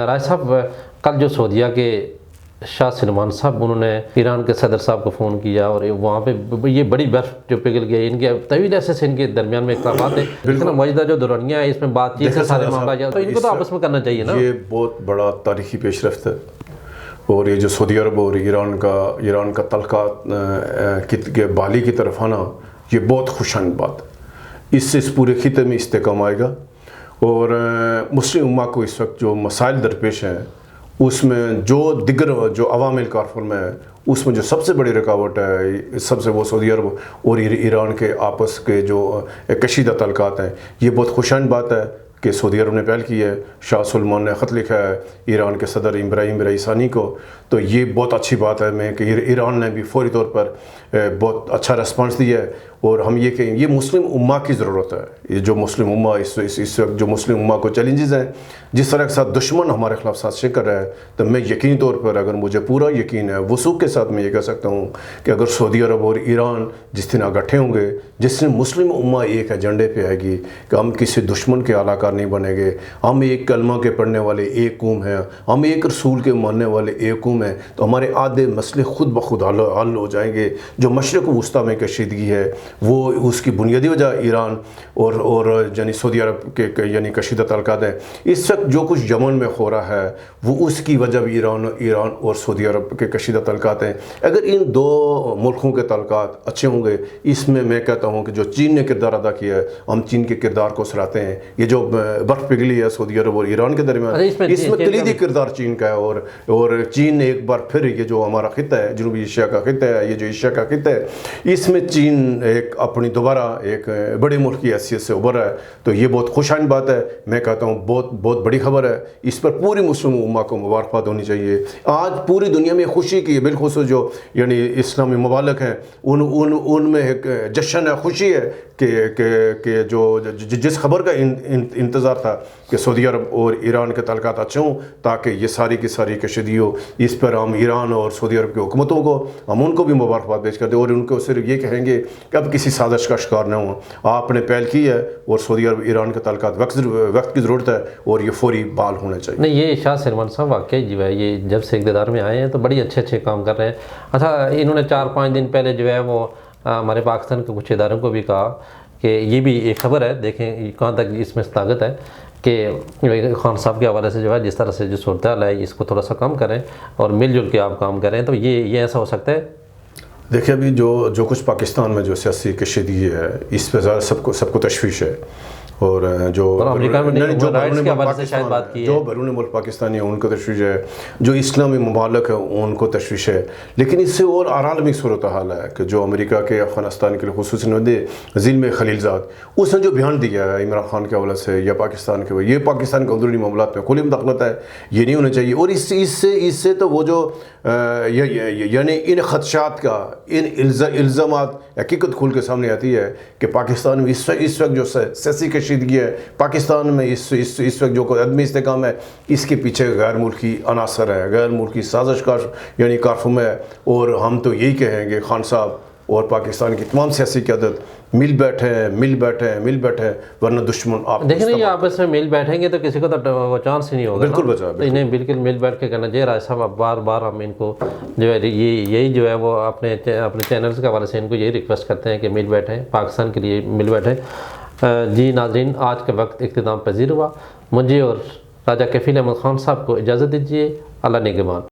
راج صاحب کل جو سعودیہ کے شاہ سلمان صاحب انہوں نے ایران کے صدر صاحب کو فون کیا اور وہاں پہ یہ بڑی برف جو پگھل گئی، ان کے طویل عرصے سے ان کے درمیان میں اختلافات ہیں، لیکن موجودہ جو دورانیہ ہے اس میں بات چیت سے سارے معاملات تو ان کو تو آپس میں کرنا چاہیے نا۔ یہ بہت بڑا تاریخی پیش رفت ہے، اور یہ جو سعودی عرب اور ایران کا تعلقات کے بالی کی طرف آنا یہ بہت خوشان بات ہے۔ اس سے اس پورے خطے میں استحکام آئے گا، اور مسلم امہ کو اس وقت جو مسائل درپیش ہیں اس میں جو دیگر جو عوامل کار فرما ہے، اس میں جو سب سے بڑی رکاوٹ ہے سب سے وہ سعودی عرب اور ایران کے آپس کے جو کشیدہ تعلقات ہیں۔ یہ بہت خوشان بات ہے کہ سعودی عرب نے پہل کی ہے، شاہ سلمان نے خط لکھا ہے ایران کے صدر ابراہیم رئیسانی کو، تو یہ بہت اچھی بات ہے میں کہ ایران نے بھی فوری طور پر بہت اچھا ریسپانس دیا ہے۔ اور ہم یہ کہیں یہ مسلم امہ کی ضرورت ہے، یہ جو مسلم امہ اس وقت جو مسلم امہ کو چیلنجز ہیں، جس طرح کے ساتھ دشمن ہمارے خلاف سازشیں کر رہا ہے، تو میں یقینی طور پر اگر مجھے پورا یقین ہے وثوق کے ساتھ میں یہ کہہ سکتا ہوں کہ اگر سعودی عرب اور ایران جس دن اکٹھے ہوں گے، جس دن مسلم امہ ایک ایجنڈے پہ آئے گی کہ ہم کسی دشمن کے اعلیٰ کار نہیں بنیں گے، ہم ایک کلمہ کے پڑھنے والے ایک قوم ہیں، ہم ایک رسول کے ماننے والے ایک قوم ہیں، تو ہمارے آدھے مسئلے خود بخود حل ہو جائیں گے۔ جو مشرق وسطیٰ میں کشیدگی ہے وہ اس کی بنیادی وجہ ایران اور یعنی سعودی عرب کے یعنی کشیدہ تعلقات ہیں۔ اس وقت جو کچھ یمن میں ہو رہا ہے وہ اس کی وجہ بھی ایران اور سعودی عرب کے کشیدہ تعلقات ہیں۔ اگر ان دو ملکوں کے تعلقات اچھے ہوں گے، اس میں کہتا ہوں کہ جو چین نے کردار ادا کیا ہے ہم چین کے کردار کو سراہتے ہیں۔ یہ جو برف پگھلی ہے سعودی عرب اور ایران کے درمیان، اس میں کلیدی کردار چین کا ہے، اور چین نے ایک بار پھر یہ جو ہمارا خطہ ہے جنوبی ایشیا کا خطہ ہے، یہ جو ایشیا کا خطہ ہے، اس میں چین ایک اپنی دوبارہ ایک بڑے ملک کی حیثیت سے ابھرا ہے، تو یہ بہت خوشان بات ہے۔ میں کہتا ہوں بہت بڑی خبر ہے، اس پر پوری مسلم امہ کو مبارکباد ہونی چاہیے۔ آج پوری دنیا میں خوشی کی، بالخصوص جو یعنی اسلامی ممالک ہیں ان میں ایک جشن ہے، خوشی ہے کہ جو جس خبر کا انتظار تھا کہ سعودی عرب اور ایران کے تعلقات اچھے ہوں تاکہ یہ ساری کی ساری کشیدگی ہو، اس پر ہم ایران اور سعودی عرب کی حکومتوں کو ہم ان کو بھی مبارکباد پیش کرتے ہیں، اور ان کو صرف یہ کہیں گے کہ اب کسی سازش کا شکار نہ ہوں، آپ نے پہل کی ہے، اور سعودی عرب ایران کے تعلقات وقت کی ضرورت ہے اور یہ فوری بحال ہونے چاہیے۔ نہیں، یہ شاہ سلمان صاحب واقعی جو ہے یہ جب سے اقتدار میں آئے ہیں تو بڑی اچھے کام کر رہے ہیں۔ اچھا، انہوں نے 4-5 دن پہلے جو ہے وہ ہمارے پاکستان کے کچھ اداروں کو بھی کہا کہ یہ بھی ایک خبر ہے، دیکھیں کہاں تک اس میں طاقت ہے، کہ خان صاحب کے حوالے سے جو ہے جس طرح سے جو صورتحال ہے اس کو تھوڑا سا کم کریں اور مل جل کے آپ کام کریں، تو یہ ایسا ہو سکتا ہے۔ دیکھیں ابھی جو کچھ پاکستان میں جو سیاسی کشیدگی ہے اس پہ زیادہ سب کو تشویش ہے، اور جو بیرون ملک پاکستانی ہیں ان کو تشویش ہے، جو اسلامی ممالک ہیں ان کو تشویش ہے، لیکن اس سے اور عالمی صورتحال ہے کہ جو امریکہ کے افغانستان کے لیے خصوصی نمائندے ذیل میں خلیل زاد، اس نے جو بیان دیا ہے عمران خان کے حوالے سے یا پاکستان کے، یہ پاکستان کے اندرونی معاملات میں کھلی مداخلت ہے، یہ نہیں ہونا چاہیے۔ اور اس سے تو وہ جو یعنی ان خدشات کا ان الزامات حقیقت کھول کے سامنے آتی ہے کہ پاکستان میں اس وقت جو سیاسی کشیدگی ہے، پاکستان میں اس وقت جو عدمی استحکام ہے، اس کے پیچھے غیر ملکی عناصر ہے، غیر ملکی سازش کا یعنی کارفرما ہے، اور ہم تو یہی کہیں گے خان صاحب اور پاکستان کی تمام سیاسی قیادت مل بیٹھے ورنہ دشمن آپ دیکھیں نہیں، آپس میں مل بیٹھیں گے تو کسی کو تو چانس ہی نہیں ہوگا۔ بالکل بچا، انہیں بالکل مل بیٹھ کے کرنا چاہیے۔ راج صاحب اب بار ہم ان کو جو ہے یہی جو ہے وہ اپنے چینلز کے حوالے سے ان کو یہی ریکویسٹ کرتے ہیں کہ مل بیٹھیں، پاکستان کے لیے مل بیٹھیں۔ جی ناظرین، آج کا وقت اختتام پذیر ہوا، مجھے اور راجہ کفیل احمد خان صاحب کو اجازت دیجیے۔ اللہ نگہبان۔